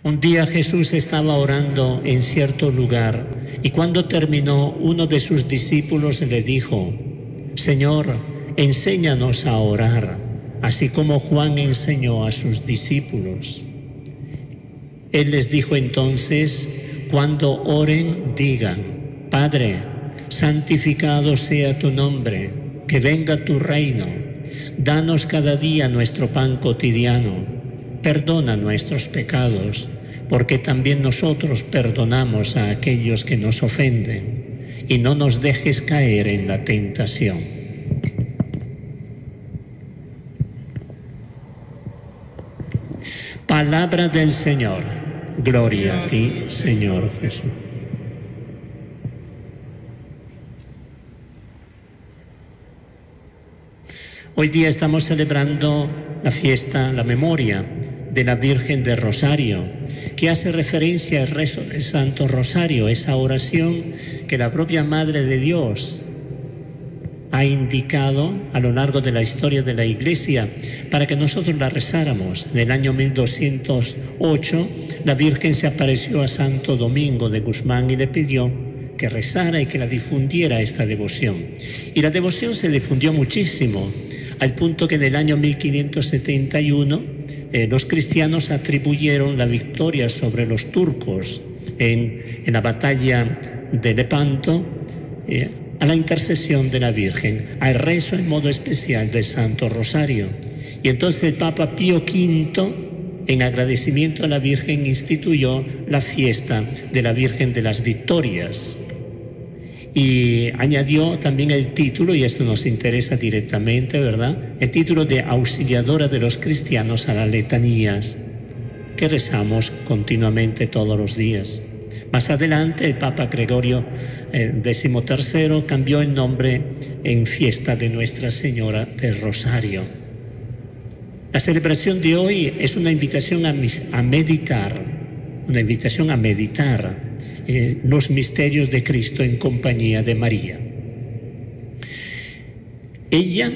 Un día Jesús estaba orando en cierto lugar y cuando terminó, uno de sus discípulos le dijo: Señor, enséñanos a orar, así como Juan enseñó a sus discípulos. Él les dijo entonces: cuando oren, digan: Padre, santificado sea tu nombre, que venga tu reino. Danos cada día nuestro pan cotidiano. Perdona nuestros pecados, porque también nosotros perdonamos a aquellos que nos ofenden. Y no nos dejes caer en la tentación. Palabra del Señor. Gloria a ti, Señor Jesús. Hoy día estamos celebrando la fiesta, la memoria de la Virgen del Rosario, que hace referencia al rezo del Santo Rosario, esa oración que la propia Madre de Dios ha indicado a lo largo de la historia de la Iglesia para que nosotros la rezáramos. En el año 1208, la Virgen se apareció a Santo Domingo de Guzmán y le pidió que rezara y que la difundiera esta devoción. Y la devoción se difundió muchísimo, al punto que en el año 1571 los cristianos atribuyeron la victoria sobre los turcos en la batalla de Lepanto a la intercesión de la Virgen, al rezo en modo especial del Santo Rosario. Y entonces el Papa Pío V, en agradecimiento a la Virgen, instituyó la fiesta de la Virgen de las Victorias. Y añadió también el título, y esto nos interesa directamente, ¿verdad?, el título de auxiliadora de los cristianos a las letanías, que rezamos continuamente todos los días. Más adelante, el Papa Gregorio XIII cambió el nombre en fiesta de Nuestra Señora del Rosario. La celebración de hoy es una invitación a meditar, los misterios de Cristo en compañía de María. Ella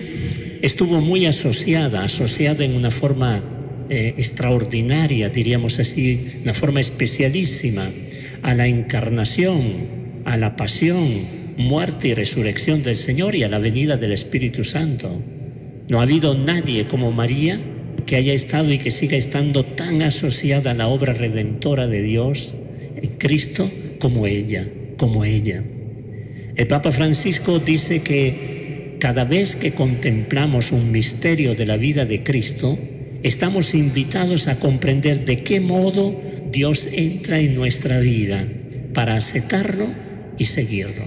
estuvo muy asociada en una forma extraordinaria, diríamos así, una forma especialísima, a la encarnación, a la pasión, muerte y resurrección del Señor y a la venida del Espíritu Santo. No ha habido nadie como María que haya estado y que siga estando tan asociada a la obra redentora de Dios en Cristo como ella. El Papa Francisco dice que cada vez que contemplamos un misterio de la vida de Cristo, estamos invitados a comprender de qué modo Dios entra en nuestra vida para aceptarlo y seguirlo.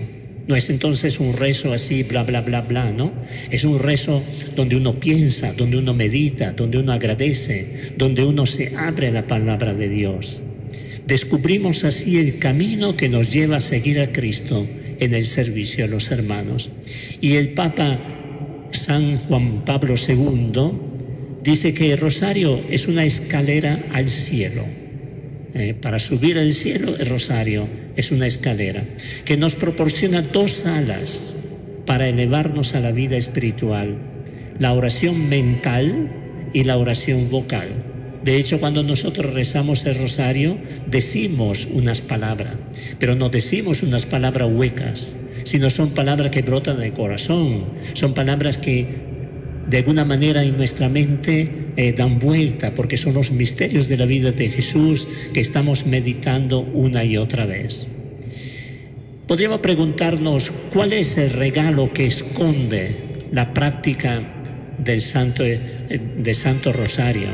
No es entonces un rezo así, bla, bla, bla, bla, ¿no? Es un rezo donde uno piensa, donde uno medita, donde uno agradece, donde uno se abre a la palabra de Dios. Descubrimos así el camino que nos lleva a seguir a Cristo en el servicio a los hermanos. Y el Papa San Juan Pablo II dice que el rosario es una escalera al cielo. Para subir al cielo, el rosario es una escalera que nos proporciona dos alas para elevarnos a la vida espiritual: la oración mental y la oración vocal. De hecho, cuando nosotros rezamos el rosario, decimos unas palabras, pero no decimos unas palabras huecas, sino son palabras que brotan del corazón, son palabras que de alguna manera en nuestra mente dan vuelta, porque son los misterios de la vida de Jesús que estamos meditando una y otra vez. Podríamos preguntarnos cuál es el regalo que esconde la práctica del Santo Rosario.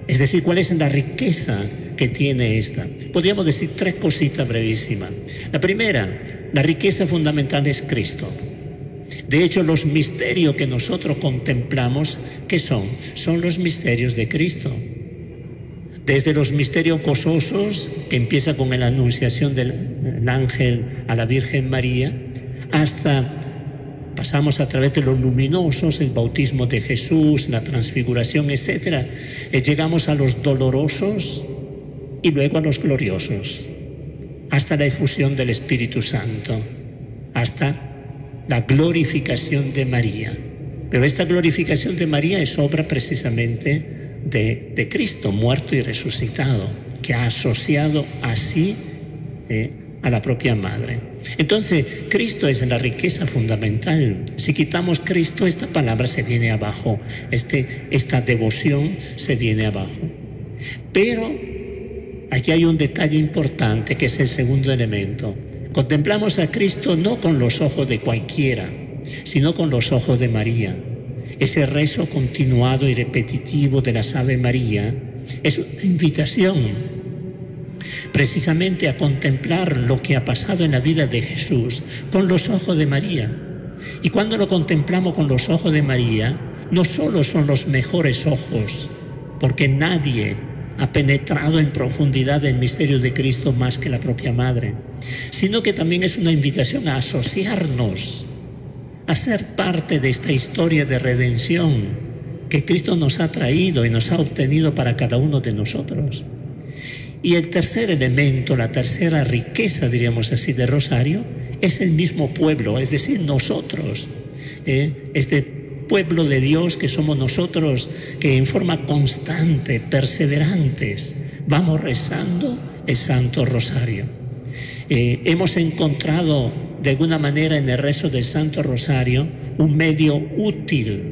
Es decir, ¿cuál es la riqueza que tiene esta? Podríamos decir tres cositas brevísimas. La primera, la riqueza fundamental es Cristo. De hecho, los misterios que nosotros contemplamos, ¿qué son? Son los misterios de Cristo. Desde los misterios gozosos, que empieza con la anunciación del ángel a la Virgen María, hasta pasamos a través de los luminosos, el bautismo de Jesús, la transfiguración, etc. Llegamos a los dolorosos y luego a los gloriosos, hasta la efusión del Espíritu Santo, hasta la glorificación de María. Pero esta glorificación de María es obra precisamente de Cristo, muerto y resucitado. que ha asociado así a la propia madre. Entonces, Cristo es la riqueza fundamental. Si quitamos Cristo, esta palabra se viene abajo, esta devoción se viene abajo. Pero aquí hay un detalle importante, que es el segundo elemento. Contemplamos a Cristo no con los ojos de cualquiera, sino con los ojos de María. Ese rezo continuado y repetitivo de las Ave María es una invitación precisamente a contemplar lo que ha pasado en la vida de Jesús con los ojos de María. Y cuando lo contemplamos con los ojos de María, no solo son los mejores ojos, porque nadie ha penetrado en profundidad el misterio de Cristo más que la propia Madre, sino que también es una invitación a asociarnos, a ser parte de esta historia de redención que Cristo nos ha traído y nos ha obtenido para cada uno de nosotros. Y el tercer elemento, la tercera riqueza, diríamos así, de Rosario, es el mismo pueblo, es decir, nosotros, este pueblo de Dios que somos nosotros, que en forma constante, perseverantes, vamos rezando el Santo Rosario. Hemos encontrado de alguna manera en el rezo del Santo Rosario un medio útil,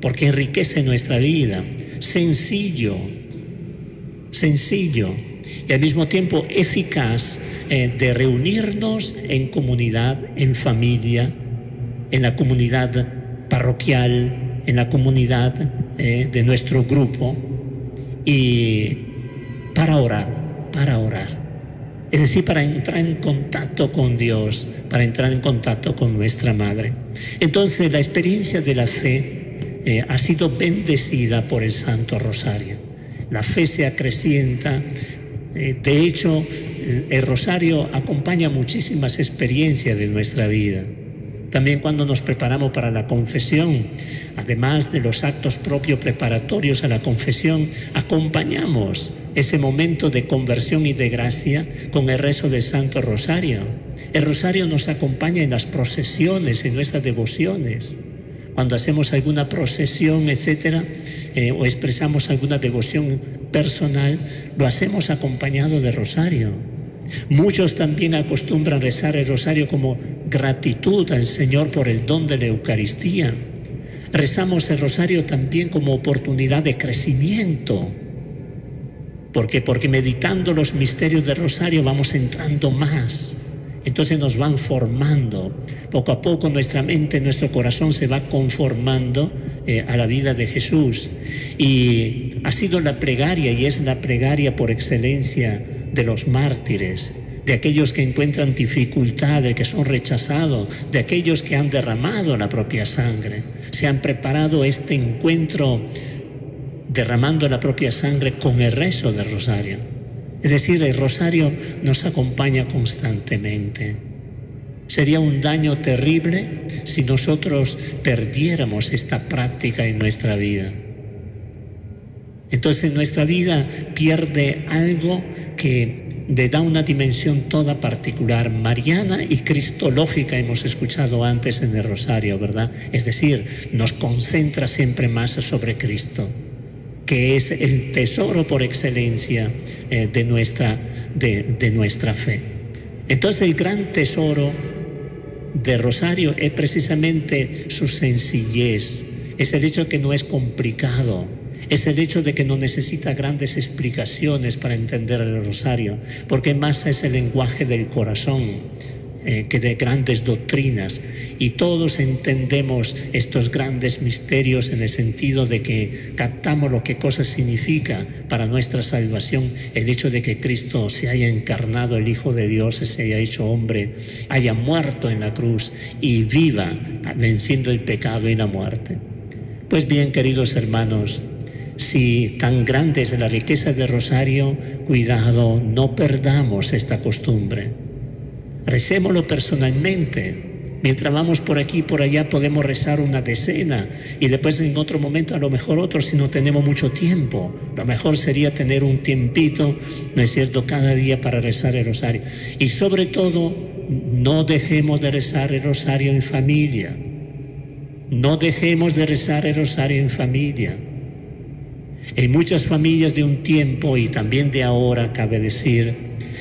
porque enriquece nuestra vida, sencillo y al mismo tiempo eficaz, de reunirnos en comunidad, en familia, en la comunidad parroquial, en la comunidad de nuestro grupo, y para orar. Es decir, para entrar en contacto con Dios, para entrar en contacto con nuestra Madre. Entonces, la experiencia de la fe ha sido bendecida por el Santo Rosario. La fe se acrecienta. De hecho, el Rosario acompaña muchísimas experiencias de nuestra vida. También cuando nos preparamos para la confesión, además de los actos propios preparatorios a la confesión, acompañamos ese momento de conversión y de gracia con el rezo del Santo Rosario. El Rosario nos acompaña en las procesiones, en nuestras devociones. Cuando hacemos alguna procesión, etcétera, o expresamos alguna devoción personal, lo hacemos acompañado de Rosario. Muchos también acostumbran rezar el Rosario como gratitud al Señor por el don de la Eucaristía. Rezamos el Rosario también como oportunidad de crecimiento. Porque meditando los misterios del Rosario vamos entrando más. Entonces nos van formando. Poco a poco nuestra mente, nuestro corazón se va conformando a la vida de Jesús. Y ha sido la plegaria, y es la plegaria por excelencia de los mártires, de aquellos que encuentran dificultades, que son rechazados, de aquellos que han derramado la propia sangre. Se han preparado este encuentro derramando la propia sangre con el rezo del Rosario. Es decir, el Rosario nos acompaña constantemente. Sería un daño terrible si nosotros perdiéramos esta práctica en nuestra vida. Entonces nuestra vida pierde algo que le da una dimensión toda particular, mariana y cristológica, hemos escuchado antes en el Rosario, ¿verdad? Es decir, nos concentra siempre más sobre Cristo, que es el tesoro por excelencia de nuestra fe. Entonces el gran tesoro del Rosario es precisamente su sencillez, es el hecho de que no es complicado, es el hecho de que no necesita grandes explicaciones para entender el Rosario, porque más es el lenguaje del corazón que de grandes doctrinas, y todos entendemos estos grandes misterios en el sentido de que captamos lo que cosa significa para nuestra salvación el hecho de que Cristo se haya encarnado, el Hijo de Dios se haya hecho hombre, haya muerto en la cruz y viva venciendo el pecado y la muerte. Pues bien, queridos hermanos, si tan grande es la riqueza del Rosario, cuidado, no perdamos esta costumbre. Recémoslo personalmente. Mientras vamos por aquí y por allá podemos rezar una decena y después en otro momento a lo mejor otro si no tenemos mucho tiempo. Lo mejor sería tener un tiempito, ¿no es cierto?, cada día para rezar el Rosario. Y sobre todo, no dejemos de rezar el Rosario en familia. No dejemos de rezar el Rosario en familia. En muchas familias de un tiempo y también de ahora, cabe decir,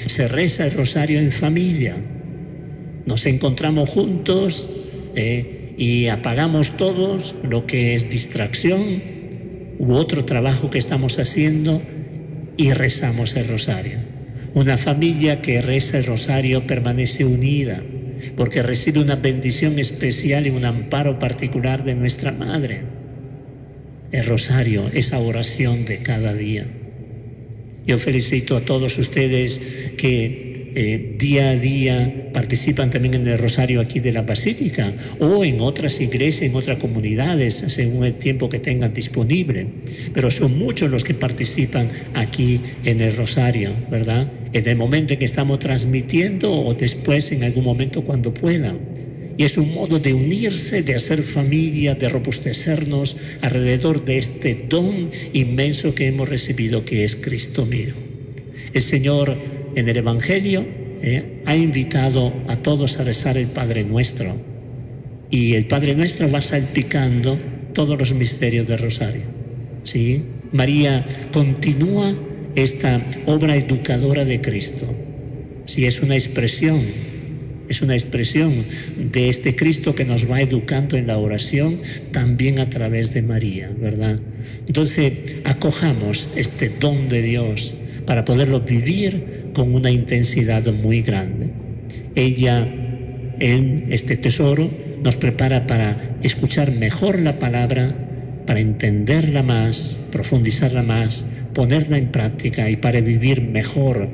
se reza el rosario en familia. Nos encontramos juntos y apagamos todos lo que es distracción u otro trabajo que estamos haciendo y rezamos el rosario. Una familia que reza el rosario permanece unida porque recibe una bendición especial y un amparo particular de nuestra Madre. El rosario, esa oración de cada día. Yo felicito a todos ustedes que día a día participan también en el rosario aquí de la Basílica o en otras iglesias, en otras comunidades, según el tiempo que tengan disponible. Pero son muchos los que participan aquí en el rosario, ¿verdad? En el momento en que estamos transmitiendo o después en algún momento cuando puedan. Y es un modo de unirse, de hacer familia, de robustecernos alrededor de este don inmenso que hemos recibido, que es Cristo mío. El Señor en el Evangelio ha invitado a todos a rezar el Padre Nuestro. Y el Padre Nuestro va salpicando todos los misterios del rosario. ¿Sí? María continúa esta obra educadora de Cristo. Sí, es una expresión de este Cristo que nos va educando en la oración también a través de María, ¿verdad? Entonces, acojamos este don de Dios para poderlo vivir con una intensidad muy grande. Ella, en este tesoro, nos prepara para escuchar mejor la palabra, para entenderla más, profundizarla más, ponerla en práctica y para vivir mejor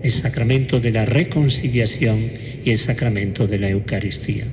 el sacramento de la reconciliación y el sacramento de la Eucaristía.